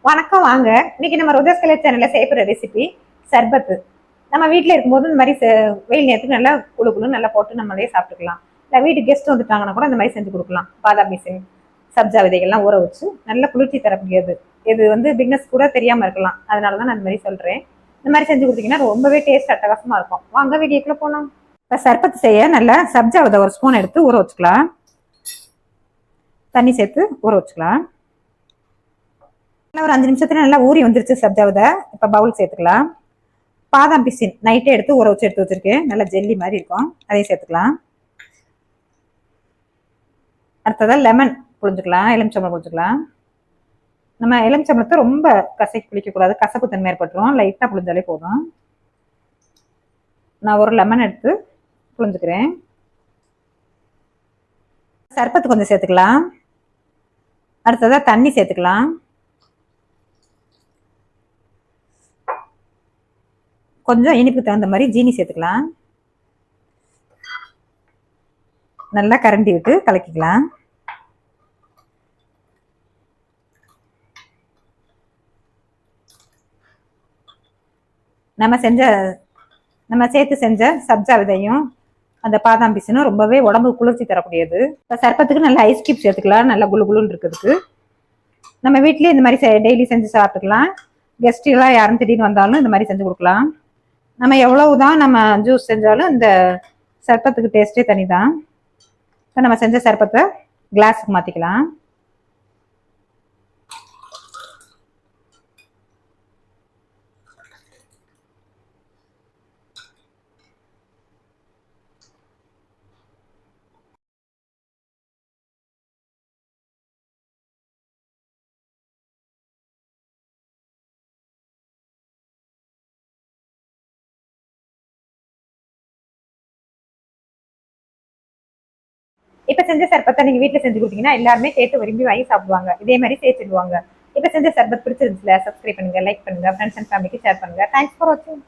வணக்கம். வாங்க இன்னைக்கு நம்ம ரோஜாஸ் கலர் சேனல்ல செய்யப்படுற ரெசிபி சர்பத்து. நம்ம வீட்டுல இருக்கும்போது இந்த மாதிரி வெயில் நேரத்துக்கு நல்லா குழு நல்லா போட்டு நம்மளே சாப்பிட்டுக்கலாம். இல்லை வீட்டுக்கு கெஸ்ட் வந்துட்டாங்கன்னா கூட இந்த மாதிரி செஞ்சு கொடுக்கலாம். பாதாம் பிசின், சப்ஜா விதைகள்லாம் ஊற வச்சு நல்ல குளிர்ச்சி தரக்கூடியது. இது வந்து பிக்னஸ் கூட தெரியாம இருக்கலாம், அதனாலதான் நான் இந்த மாதிரி சொல்றேன். இந்த மாதிரி செஞ்சு கொடுத்தீங்கன்னா ரொம்பவே டேஸ்ட் அட்டகாசமா இருக்கும். வாங்க வீடியோக்குள்ள போலாம். இப்போ சர்பத்து செய்ய நல்லா சப்ஜா விதை ஒரு ஸ்பூன் எடுத்து ஊற வச்சுக்கலாம். தண்ணி சேர்த்து ஊற வச்சுக்கலாம். ஒரு 5 நிமிஷத்துல நல்லா ஊறி வந்துருச்சு சப்ஜா விதை. இப்ப பவுல் சேர்த்துக்கலாம். பாதாம் பிசின் நைட்டே எடுத்து ஊற வச்சு எடுத்து வச்சிருக்கேன். நல்லா ஜெல்லி மாதிரி இருக்கும், அதையும் சேர்த்துக்கலாம். அடுத்ததா லெமன் புழிஞ்சுக்கலாம், எலுமிச்சம்பழம் புழிஞ்சுக்கலாம். நம்ம எலுமிச்சம்பழத்தை ரொம்ப கசக்கி புளிக்க கூடாது, கசப்பு தன்மை ஏற்பட்டுரும். லைட்டா புழிஞ்சாலே போதும். நான் ஒரு லெமன் எடுத்து புழிஞ்சுக்கிறேன். சர்பத்து கொஞ்சம் சேர்த்துக்கலாம். அடுத்ததா தண்ணி சேர்த்துக்கலாம். கொஞ்சம் இனிப்புக்கு தகுந்த மாதிரி ஜீனி சேர்த்துக்கலாம். நல்லா கரண்டி விட்டு கலக்கிக்கலாம். நம்ம சேர்த்து செஞ்ச சப்ஜா விதையும் அந்த பாதாம் பிசினும் ரொம்பவே உடம்பு குளிர்ச்சி தரக்கூடியது. இப்போ சர்பத்துக்கு நல்ல ஐஸ் கியூப் சேர்த்துக்கலாம், நல்லா குளுன்னு இருக்கிறதுக்கு. நம்ம வீட்லயே இந்த மாதிரி டெய்லி செஞ்சு சாப்பிட்டுக்கலாம். கெஸ்ட் எல்லாம் யாரும் திடீர்னு வந்தாலும் இந்த மாதிரி செஞ்சு கொடுக்கலாம். நம்ம எவ்வளவுதான் நம்ம ஜூஸ் செஞ்சாலும் இந்த சர்பத்துக்கு டேஸ்டே தனிதான். இப்போ நம்ம செஞ்ச சர்பத்தை கிளாஸுக்கு மாற்றிக்கலாம். இப்ப செஞ்ச சர்பத்தை நீங்க வீட்டுல செஞ்சு கொடுத்தீங்கன்னா எல்லாருமே கேட்டு விரும்பி வாங்கி சாப்பிடுவாங்க. இதே மாதிரி சேர்த்துடுவாங்க. இப்ப செஞ்ச சர்பத் பிடிச்சிருந்துச்சுல, சப்ஸ்கிரைப் பண்ணுங்க, லைக் பண்ணுங்க, ஃப்ரெண்ட்ஸ் அண்ட் ஃபேமிலிக்கு ஷேர் பண்ணுங்க. தேங்க்ஸ் ஃபார் வாட்சிங்.